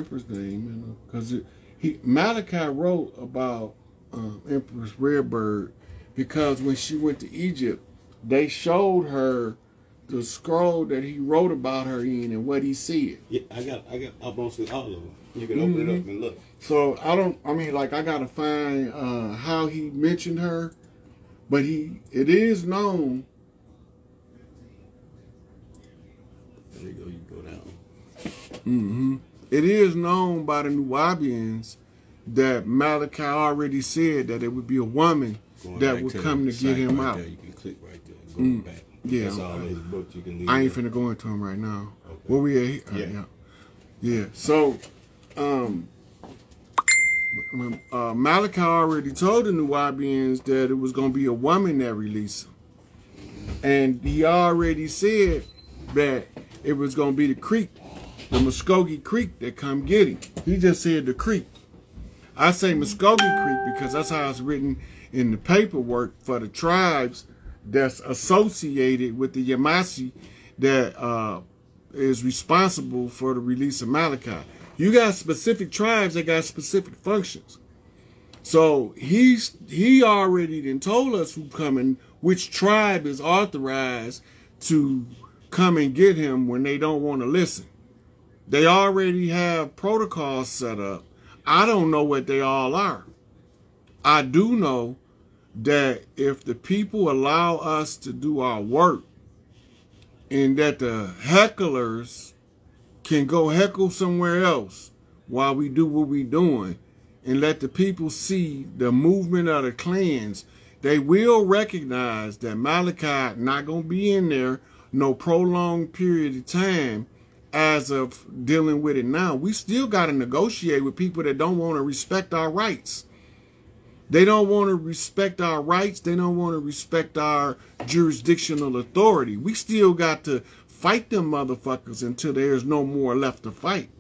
Empress name, because Malachi wrote about Empress Redbird because when she went to Egypt, they showed her the scroll that he wrote about her in and what he said. Yeah, I got almost all of them. You can open it up and look. So I gotta find how he mentioned her, but it is known. There you go. You go down. It is known by the Nubians that Malachi already said that it would be a woman that would come to get him out. There, you can click right there and go back. Yeah, that's all his books. You can leave. I ain't finna go into him right now. Okay. Where we at? Yeah. So, Malachi already told the Nubians that it was gonna be a woman that released him, and he already said that it was gonna be the creek, the Muskogee Creek that come get him. He just said the creek. I say Muskogee Creek because that's how it's written in the paperwork for the tribes that's associated with the Yamasee that is responsible for the release of Malachi. You got specific tribes that got specific functions. So he already then told us who coming, which tribe is authorized to come and get him when they don't want to listen. They already have protocols set up. I don't know what they all are. I do know that if the people allow us to do our work and that the hecklers can go heckle somewhere else while we do what we're doing and let the people see the movement of the clans, they will recognize that Malachi not going to be in there no prolonged period of time as of dealing with it now. We still got to negotiate with people that don't want to respect our rights. They don't want to respect our rights. They don't want to respect our jurisdictional authority. We still got to fight them motherfuckers until there's no more left to fight.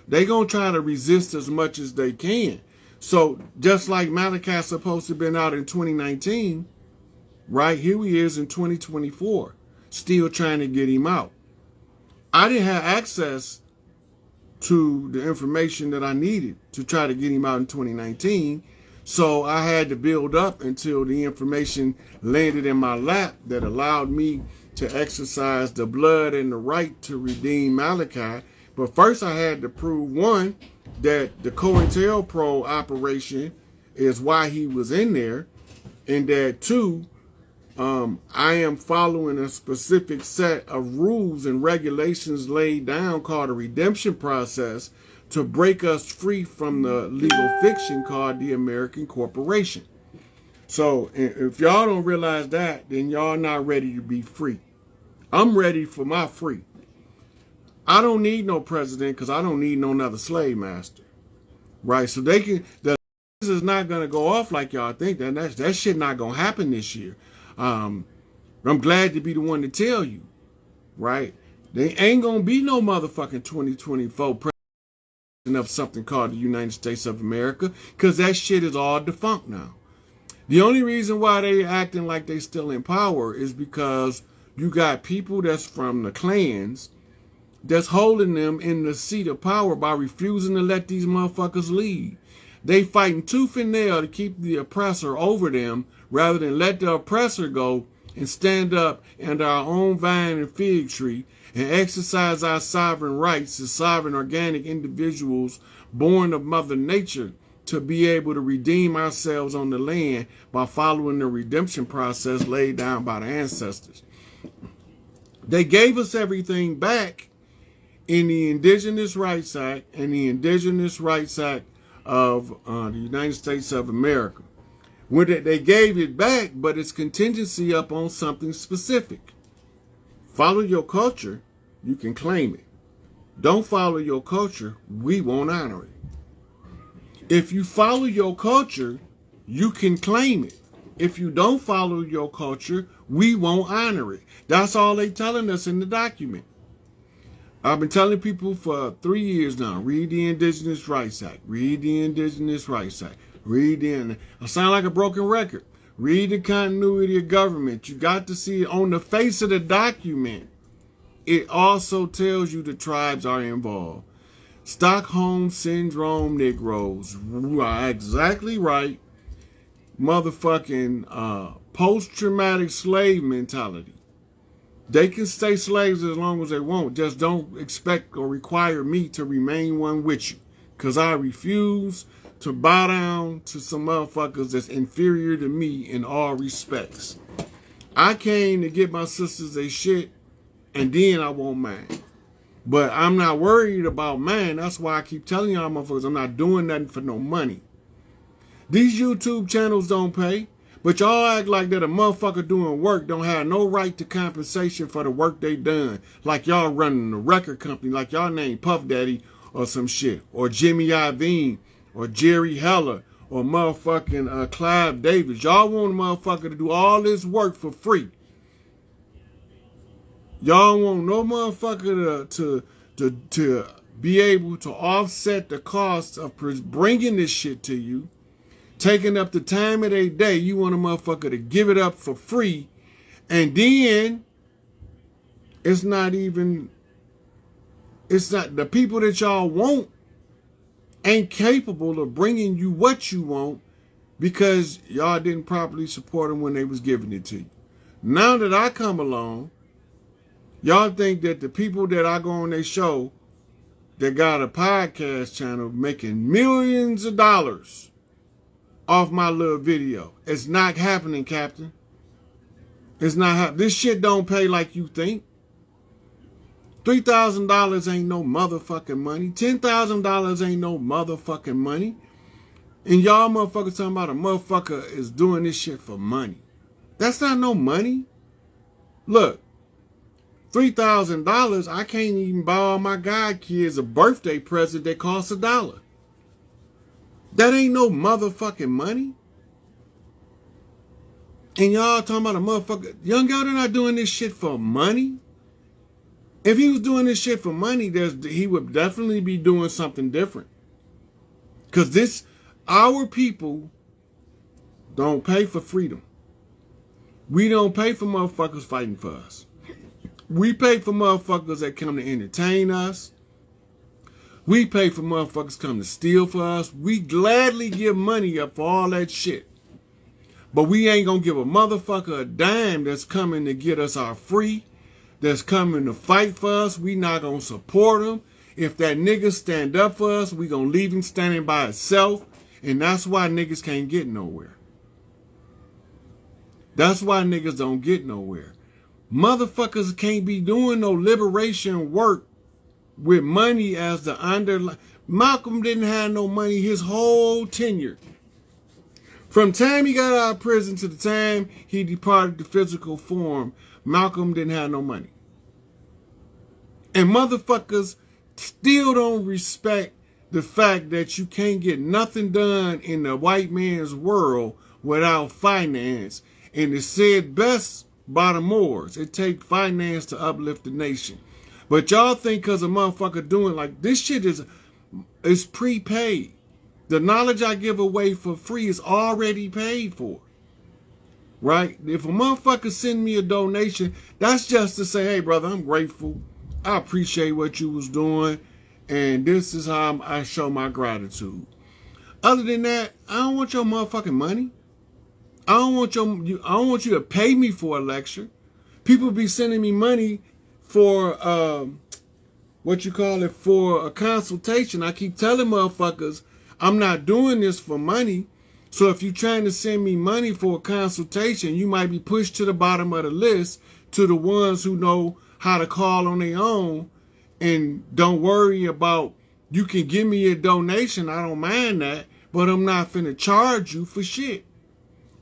They gonna try to resist as much as they can. So just like Malachi's supposed to have been out in 2019, right? Here he is in 2024, still trying to get him out. I didn't have access to the information that I needed to try to get him out in 2019. So I had to build up until the information landed in my lap that allowed me to exercise the blood and the right to redeem Malachi. But first I had to prove, one, that the COINTELPRO operation is why he was in there, and that two, I am following a specific set of rules and regulations laid down called a redemption process to break us free from the legal fiction called the American corporation. So if y'all don't realize that, then y'all not ready to be free. I'm ready for my free. I don't need no president because I don't need no another slave master. Right? So this is not going to go off like y'all think. That shit not going to happen this year. I'm glad to be the one to tell you. Right? There ain't going to be no motherfucking 2024 president of something called the United States of America, because that shit is all defunct now. The only reason why they acting like they still in power is because you got people that's from the clans that's holding them in the seat of power by refusing to let these motherfuckers lead. They fighting tooth and nail to keep the oppressor over them rather than let the oppressor go and stand up under our own vine and fig tree and exercise our sovereign rights as sovereign organic individuals born of Mother Nature to be able to redeem ourselves on the land by following the redemption process laid down by the ancestors. They gave us everything back in the Indigenous Rights Act and the Indigenous Rights Act of the United States of America. When they gave it back, but it's contingency up on something specific. Follow your culture, you can claim it. Don't follow your culture, we won't honor it. If you follow your culture, you can claim it. If you don't follow your culture, we won't honor it. That's all they telling us in the document. I've been telling people for 3 years now, read the Indigenous Rights Act, read the Indigenous Rights Act, I sound like a broken record. Read the continuity of government. You got to see it on the face of the document. It also tells you the tribes are involved. Stockholm Syndrome Negroes. Exactly right. Motherfucking post-traumatic slave mentality. They can stay slaves as long as they want. Just don't expect or require me to remain one with you. Because I refuse to bow down to some motherfuckers that's inferior to me in all respects. I came to get my sisters their shit, and then I want mine. But I'm not worried about mine. That's why I keep telling y'all motherfuckers I'm not doing nothing for no money. These YouTube channels don't pay. But y'all act like that a motherfucker doing work don't have no right to compensation for the work they done. Like y'all running a record company, like y'all named Puff Daddy or some shit. Or Jimmy Iovine, or Jerry Heller, or motherfucking Clive Davis. Y'all want a motherfucker to do all this work for free. Y'all want no motherfucker to be able to offset the cost of bringing this shit to you. Taking up the time of their day, you want a motherfucker to give it up for free. And then, it's not the people that y'all want ain't capable of bringing you what you want because y'all didn't properly support them when they was giving it to you. Now that I come along, y'all think that the people that I go on their show that got a podcast channel making millions of dollars off my little video. It's not happening, Captain. It's not happening. This shit don't pay like you think. $3,000 ain't no motherfucking money. $10,000 ain't no motherfucking money. And y'all motherfuckers talking about a motherfucker is doing this shit for money. That's not no money. Look, $3,000, I can't even buy all my god kids a birthday present that costs $1. That ain't no motherfucking money. And y'all talking about a motherfucker. Young girl, they're not doing this shit for money. If he was doing this shit for money, he would definitely be doing something different. Because our people don't pay for freedom. We don't pay for motherfuckers fighting for us. We pay for motherfuckers that come to entertain us. We pay for motherfuckers come to steal for us. We gladly give money up for all that shit. But we ain't gonna give a motherfucker a dime that's coming to get us our free, that's coming to fight for us. We not gonna support him. If that nigga stand up for us, we gonna leave him standing by himself. And that's why niggas can't get nowhere. That's why niggas don't get nowhere. Motherfuckers can't be doing no liberation work with money as the underlying. Malcolm didn't have no money his whole tenure. From time he got out of prison to the time he departed the physical form, Malcolm didn't have no money. And motherfuckers still don't respect the fact that you can't get nothing done in the white man's world without finance. And it's said best by the Moors, it takes finance to uplift the nation. But y'all think because a motherfucker doing like this shit is prepaid. The knowledge I give away for free is already paid for. Right? If a motherfucker send me a donation, that's just to say, hey brother, I'm grateful. I appreciate what you was doing. And this is how I show my gratitude. Other than that, I don't want your motherfucking money. I don't want you to pay me for a lecture. People be sending me money for for a consultation. I keep telling motherfuckers I'm not doing this for money. So if you're trying to send me money for a consultation, you might be pushed to the bottom of the list to the ones who know how to call on their own and don't worry about, you can give me a donation. I don't mind that, but I'm not finna charge you for shit.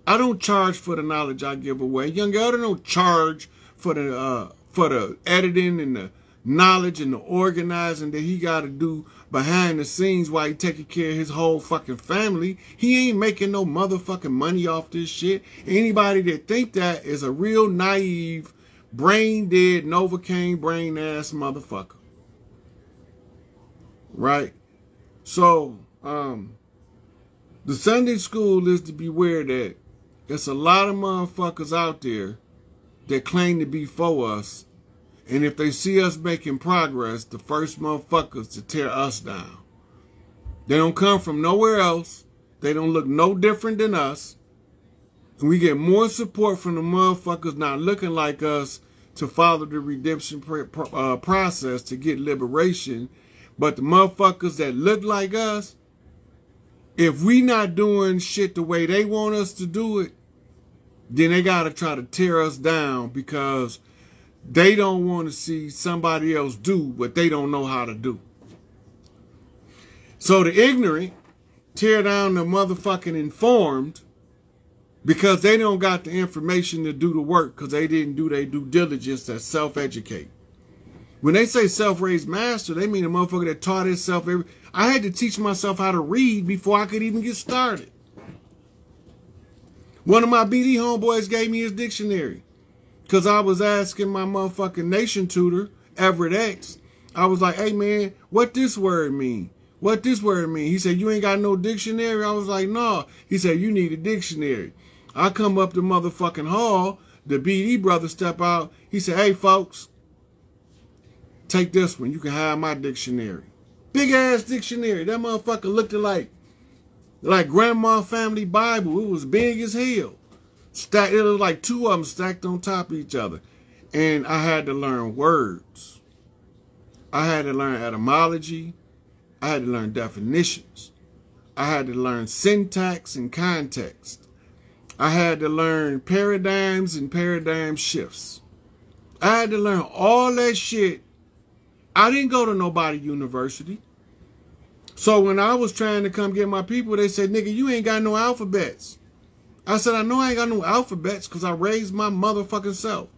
I don't charge for the knowledge I give away. Young Elder don't charge for the editing and the knowledge and the organizing that he got to do behind the scenes while he taking care of his whole fucking family. He ain't making no motherfucking money off this shit. Anybody that think that is a real naive, brain dead, Novocaine brain ass motherfucker. Right? So, the Sunday school is to beware that there's a lot of motherfuckers out there that claim to be for us And if they see us making progress, the first motherfuckers to tear us down. They don't come from nowhere else. They don't look no different than us. And we get more support from the motherfuckers not looking like us to follow the redemption process to get liberation. But the motherfuckers that look like us, if we not doing shit the way they want us to do it, then they got to try to tear us down because they don't want to see somebody else do what they don't know how to do. So the ignorant tear down the motherfucking informed because they don't got the information to do the work because they didn't do their due diligence to self-educate. When they say self-raised master, they mean a motherfucker that taught himself I had to teach myself how to read before I could even get started. One of my BD homeboys gave me his dictionary because I was asking my motherfucking nation tutor, Everett X. I was like, hey man, what this word mean? What this word mean? He said, you ain't got no dictionary? I was like, no. He said, you need a dictionary. I come up the motherfucking hall, the BD brother step out. He said, hey folks, take this one. You can have my dictionary. Big ass dictionary. That motherfucker looked like grandma family Bible. It was big as hell. Stacked, it was like two of them stacked on top of each other. And I had to learn words. I had to learn etymology. I had to learn definitions. I had to learn syntax and context. I had to learn paradigms and paradigm shifts. I had to learn all that shit. I didn't go to nobody university. So when I was trying to come get my people, they said, nigga, you ain't got no alphabets. I said, I know I ain't got no alphabets because I raised my motherfucking self.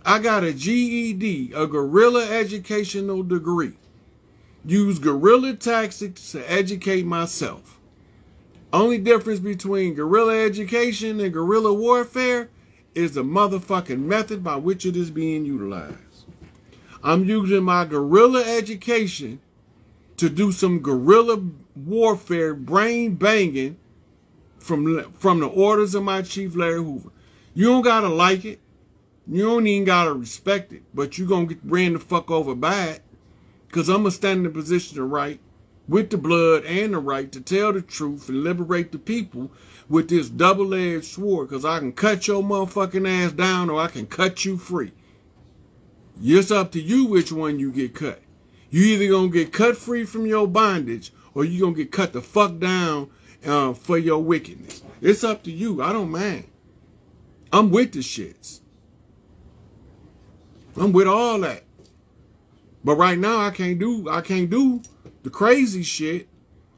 I got a GED, a guerrilla educational degree. Use guerrilla tactics to educate myself. Only difference between guerrilla education and guerrilla warfare is the motherfucking method by which it is being utilized. I'm using my guerrilla education to do some guerrilla warfare, brain banging from the orders of my chief, Larry Hoover. You don't gotta like it. You don't even gotta respect it. But you gonna get ran the fuck over by it. Because I'm gonna stand in the position of right with the blood and the right to tell the truth and liberate the people with this double-edged sword. Because I can cut your motherfucking ass down or I can cut you free. It's up to you which one you get cut. You either gonna get cut free from your bondage or you gonna get cut the fuck down for your wickedness. It's up to you. I don't mind. I'm with the shits. I'm with all that. But right now I can't do the crazy shit.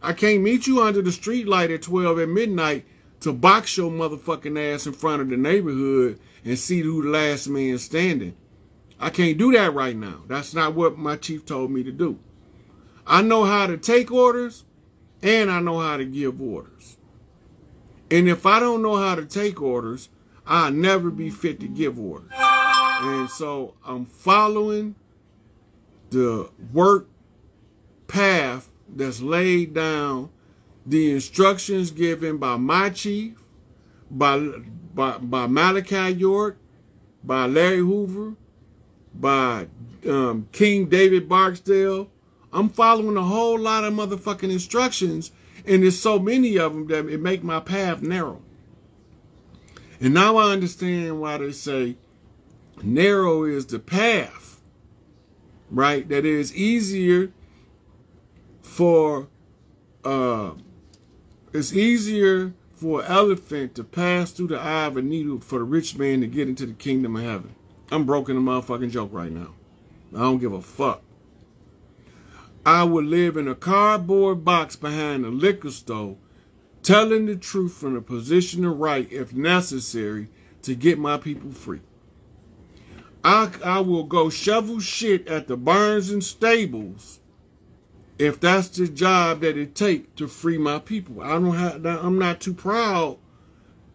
I can't meet you under the street light at 12 at midnight to box your motherfucking ass in front of the neighborhood and see who the last man standing. I can't do that right now. That's not what my chief told me to do. I know how to take orders and I know how to give orders. And if I don't know how to take orders, I'll never be fit to give orders. And so I'm following the work path that's laid down, the instructions given by my chief, by Malachi York, by Larry Hoover, by King David Barksdale. I'm following a whole lot of motherfucking instructions, and there's so many of them that it make my path narrow. And now I understand why they say narrow is the path, right? That is easier for it's easier for an elephant to pass through the eye of a needle for the rich man to get into the kingdom of heaven. I'm broken a motherfucking joke right now. I don't give a fuck. I would live in a cardboard box behind a liquor store, telling the truth from a position of right if necessary to get my people free. I will go shovel shit at the barns and stables if that's the job that it takes to free my people. I'm not too proud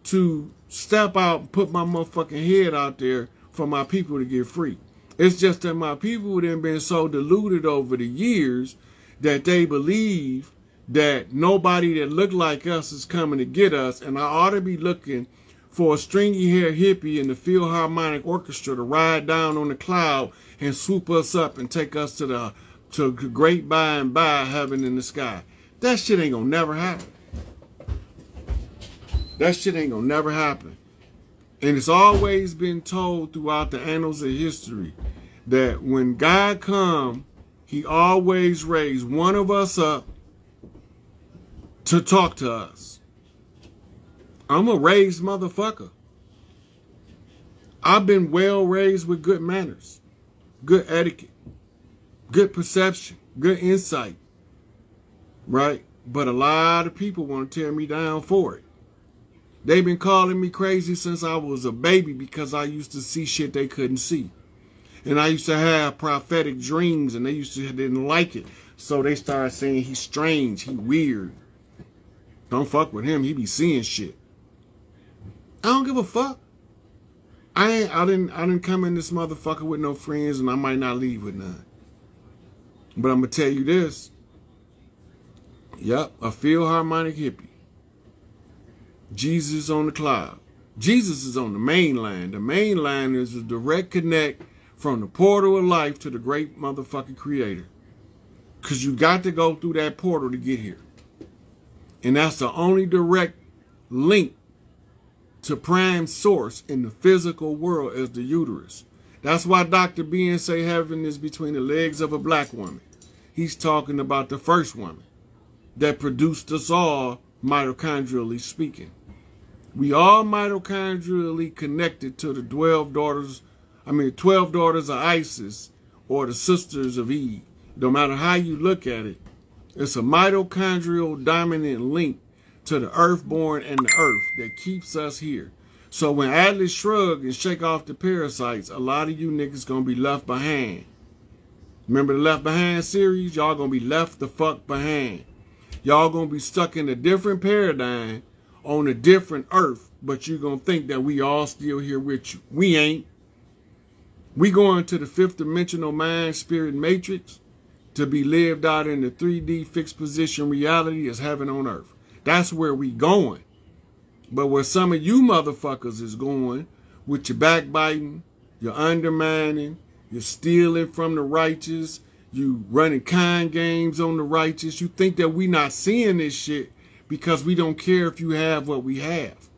to step out and put my motherfucking head out there for my people to get free. It's just that my people have been so deluded over the years that they believe that nobody that look like us is coming to get us, and I ought to be looking for a stringy-haired hippie in the Philharmonic Orchestra to ride down on the cloud and swoop us up and take us to great by and by heaven in the sky. That shit ain't gonna never happen. That shit ain't gonna never happen. And it's always been told throughout the annals of history that when God come, he always raised one of us up to talk to us. I'm a raised motherfucker. I've been well raised with good manners, good etiquette, good perception, good insight, right? But a lot of people want to tear me down for it. They've been calling me crazy since I was a baby because I used to see shit they couldn't see. And I used to have prophetic dreams and they didn't like it. So they started saying he's strange, he weird. Don't fuck with him, he be seeing shit. I don't give a fuck. I didn't come in this motherfucker with no friends and I might not leave with none. But I'm gonna tell you this. Yep, a Philharmonic hippie. Jesus on the cloud. Jesus is on the main line. The main line is a direct connect from the portal of life to the great motherfucking creator. Because you got to go through that portal to get here. And that's the only direct link to prime source in the physical world is the uterus. That's why Dr. Ben say heaven is between the legs of a black woman. He's talking about the first woman that produced us all, mitochondrially speaking. We all mitochondrially connected to the 12 daughters of Isis or the sisters of Eve. No matter how you look at it, it's a mitochondrial dominant link to the earthborn and the earth that keeps us here. So when Atlas shrug and shake off the parasites, a lot of you niggas gonna be left behind. Remember the Left Behind series? Y'all gonna be left the fuck behind. Y'all gonna be stuck in a different paradigm on a different earth, but you gonna think that we all still here with you. We ain't. We going to the fifth dimensional mind spirit matrix to be lived out in the 3D fixed position reality as heaven on earth. That's where we going. But where some of you motherfuckers is going with your backbiting, your undermining, you're stealing from the righteous, you running con games on the righteous. You think that we not seeing this shit because we don't care if you have what we have.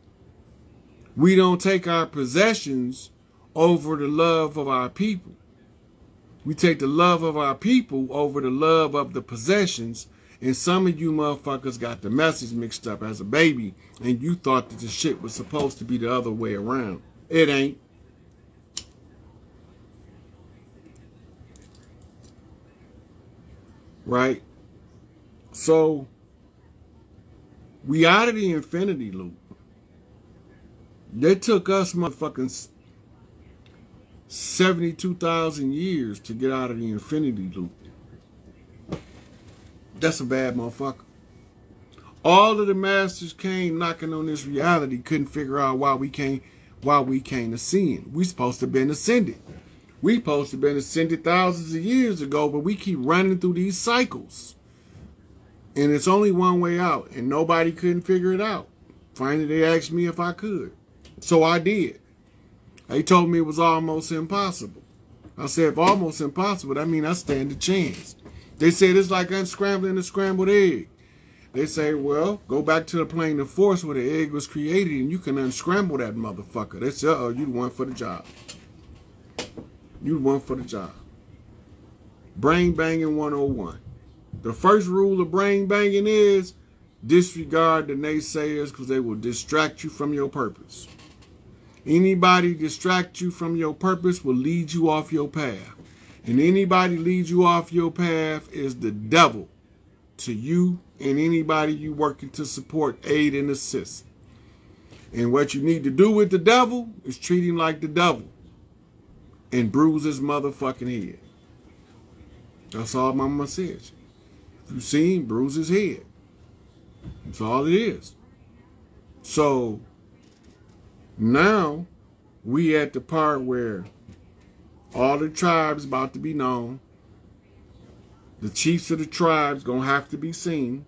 We don't take our possessions over the love of our people. We take the love of our people over the love of the possessions. And some of you motherfuckers got the message mixed up as a baby and you thought that the shit was supposed to be the other way around. It ain't. Right? So, we out of the infinity loop. They took us motherfucking 72,000 years to get out of the infinity loop. That's a bad motherfucker. All of the masters came knocking on this reality, couldn't figure out why we came ascend. We supposed to have been ascended. We supposed to have been ascended thousands of years ago, but we keep running through these cycles. And it's only one way out, and nobody couldn't figure it out. Finally, they asked me if I could. So I did. They told me it was almost impossible. I said, if almost impossible, that means I stand a chance. They said it's like unscrambling a scrambled egg. They say, well, go back to the plane of force where the egg was created and you can unscramble that motherfucker. They said, uh-oh, you the one for the job. You the one for the job. Brain banging 101. The first rule of brain banging is disregard the naysayers because they will distract you from your purpose. Anybody distract you from your purpose will lead you off your path. And anybody leads you off your path is the devil to you and anybody you working to support, aid, and assist. And what you need to do with the devil is treat him like the devil and bruise his motherfucking head. That's all mama says. If you see him, bruise his head. That's all it is. So now we at the part where all the tribes about to be known. The chiefs of the tribes gonna have to be seen.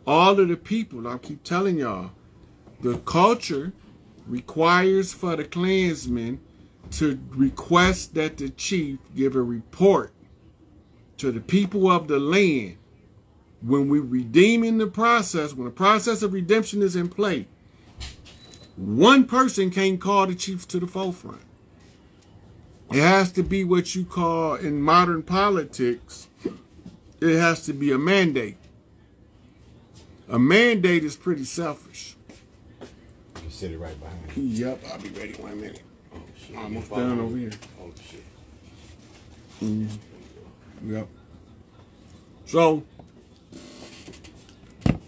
All of the people, I keep telling y'all, the culture requires for the clansmen to request that the chief give a report to the people of the land when we redeeming the process, when the process of redemption is in play. One person can't call the chiefs to the forefront. It has to be what you call in modern politics, it has to be a mandate. A mandate is pretty selfish. You sit it right behind you. Yep, I'll be ready 1 minute. Oh, shit. Almost done over here. Oh, shit. Yep. So,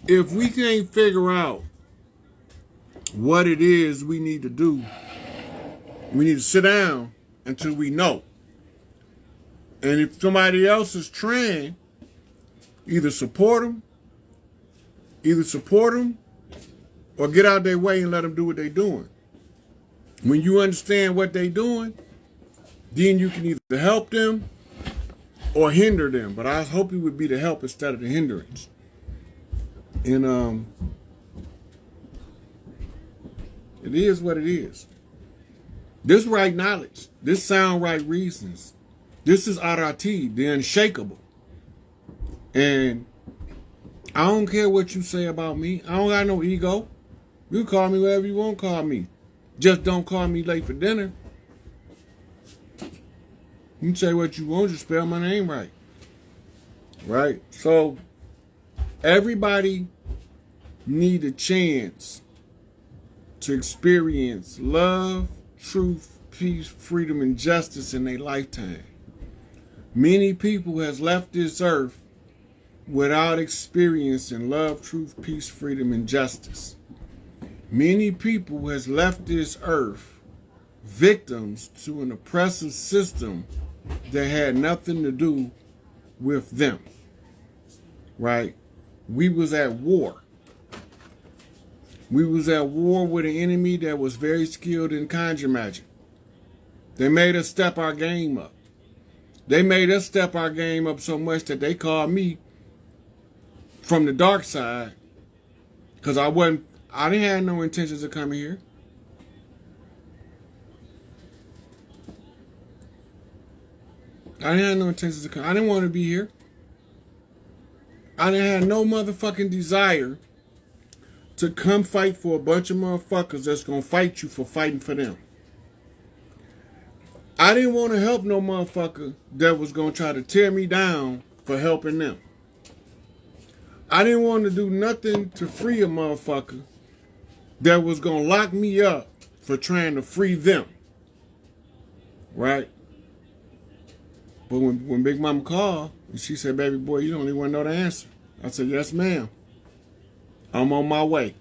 if we can't figure out what it is we need to do, we need to sit down until we know. And if somebody else is trying, either support them or get out their way and let them do what they're doing. When you understand what they're doing, then you can either help them or hinder them. But I hope it would be the help instead of the hindrance. And it is what it is. This right knowledge, this sound right reasons, this is Arati, the unshakable. And I don't care what you say about me. I don't got no ego. You call me whatever you want to call me. Just don't call me late for dinner. You can say what you want, just spell my name right. Right? So, everybody need a chance to experience love, truth, peace, freedom, and justice in their lifetime. Many people has left this earth without experiencing love, truth, peace, freedom, and justice. Many people has left this earth victims to an oppressive system that had nothing to do with them. Right? We was at war. We was at war with an enemy that was very skilled in conjure magic. They made us step our game up. They made us step our game up so much that they called me from the dark side because I didn't have no intentions of coming here. I didn't have no intentions of coming. I didn't want to be here. I didn't have no motherfucking desire to come fight for a bunch of motherfuckers that's going to fight you for fighting for them. I didn't want to help no motherfucker that was going to try to tear me down for helping them. I didn't want to do nothing to free a motherfucker that was going to lock me up for trying to free them. Right? But when Big Mama called, and she said, baby boy, you don't even want to know the answer. I said, yes, ma'am. I'm on my way.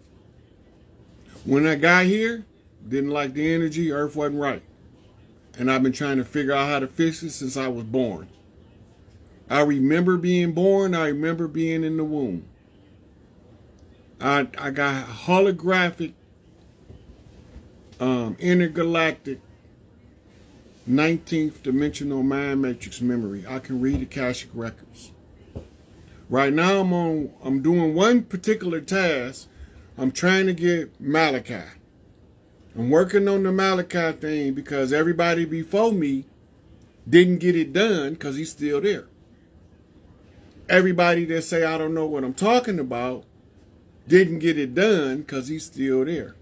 When I got here, didn't like the energy, earth wasn't right. And I've been trying to figure out how to fix it since I was born. I remember being born. I remember being in the womb. I got holographic, intergalactic, 19th dimensional mind matrix memory. I can read Akashic records. Right now I'm doing one particular task. I'm trying to get Malachi. I'm working on the Malachi thing because everybody before me didn't get it done because he's still there. Everybody that say I don't know what I'm talking about didn't get it done because he's still there.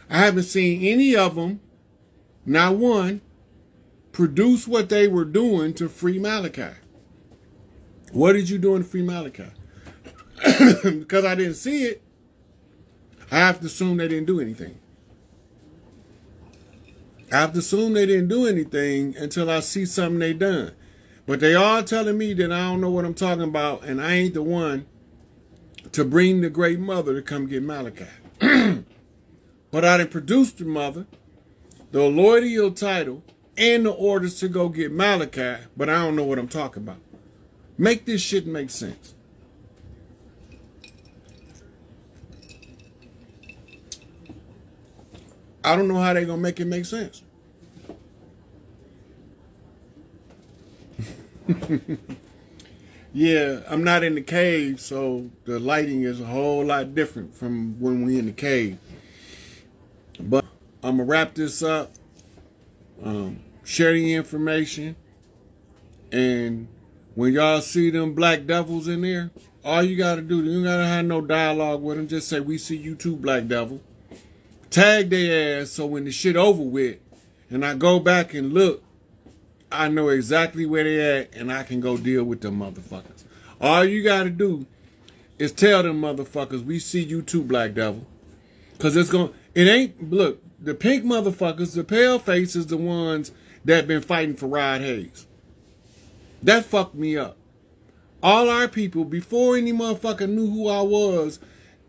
I haven't seen any of them, not one, produce what they were doing to free Malachi. What did you do to free Malachi? Because I didn't see it, I have to assume they didn't do anything. I have to assume they didn't do anything until I see something they done. But they all telling me that I don't know what I'm talking about and I ain't the one to bring the great mother to come get Malachi. But I done produced the mother, the allodial title, and the orders to go get Malachi, but I don't know what I'm talking about. Make this shit make sense. I don't know how they gonna make it make sense. Yeah, I'm not in the cave, so the lighting is a whole lot different from when we in the cave. But I'm going to wrap this up. Share the information. And when y'all see them black devils in there, all you got to do, you got to have no dialogue with them. Just say, we see you too, black devil. Tag their ass so when the shit over with and I go back and look, I know exactly where they at and I can go deal with them motherfuckers. All you got to do is tell them motherfuckers, we see you too, black devil. Because it ain't, look, the pink motherfuckers, the pale faces, the ones that been fighting for Rod Hayes. That fucked me up. All our people, before any motherfucker knew who I was,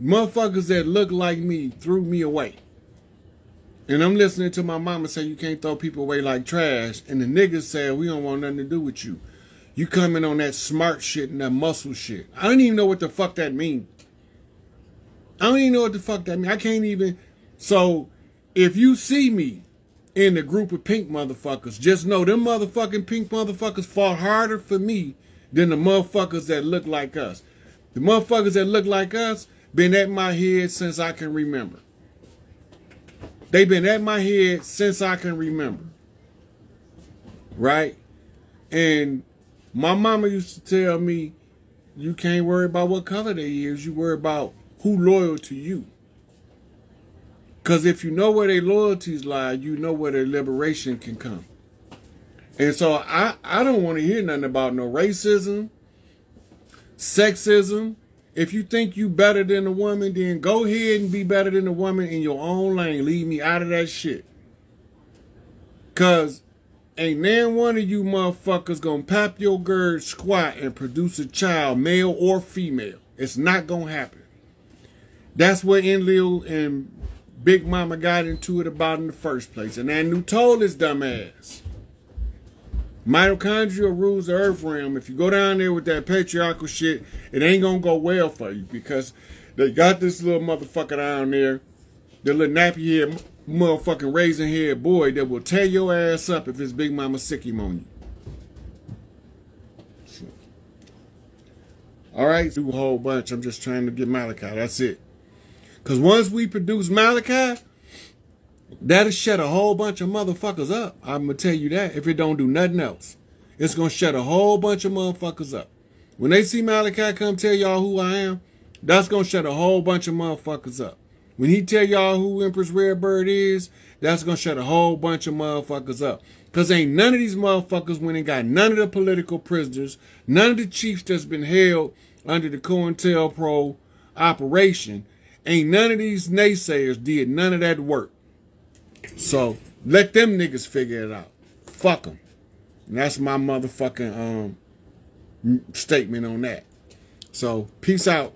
motherfuckers that looked like me threw me away. And I'm listening to my mama say you can't throw people away like trash. And the niggas said, we don't want nothing to do with you. You coming on that smart shit and that muscle shit. I don't even know what the fuck that means. I don't even know what the fuck that means. I can't even. So, if you see me in the group of pink motherfuckers, just know them motherfucking pink motherfuckers fought harder for me than the motherfuckers that look like us. The motherfuckers that look like us been at my head since I can remember. They been at my head since I can remember. Right? And my mama used to tell me, you can't worry about what color they is. You worry about who loyal to you. Because if you know where their loyalties lie, you know where their liberation can come. And so I don't want to hear nothing about no racism, sexism. If you think you better than a woman, then go ahead and be better than a woman in your own lane. Leave me out of that shit. Because ain't nan one of you motherfuckers gonna pop your gird, squat, and produce a child, male or female. It's not gonna happen. That's what Enlil and Big Mama got into it about in the first place. And Anu told his dumb ass. Mitochondria rules the earth realm. If you go down there with that patriarchal shit, it ain't gonna go well for you because they got this little motherfucker down there, the little nappy head motherfucking raisin head boy that will tear your ass up if his big mama sick him on you. So, all right, do a whole bunch. I'm just trying to get Malachi. That's it. Because once we produce Malachi, that'll shut a whole bunch of motherfuckers up. I'm going to tell you that. If it don't do nothing else, it's going to shut a whole bunch of motherfuckers up. When they see Malachi come tell y'all who I am, that's going to shut a whole bunch of motherfuckers up. When he tell y'all who Empress Redbird is, that's going to shut a whole bunch of motherfuckers up. Because ain't none of these motherfuckers went and got none of the political prisoners, none of the chiefs that's been held under the COINTELPRO operation. Ain't none of these naysayers did none of that work. So let them niggas figure it out. Fuck them. And that's my motherfucking statement on that. So peace out.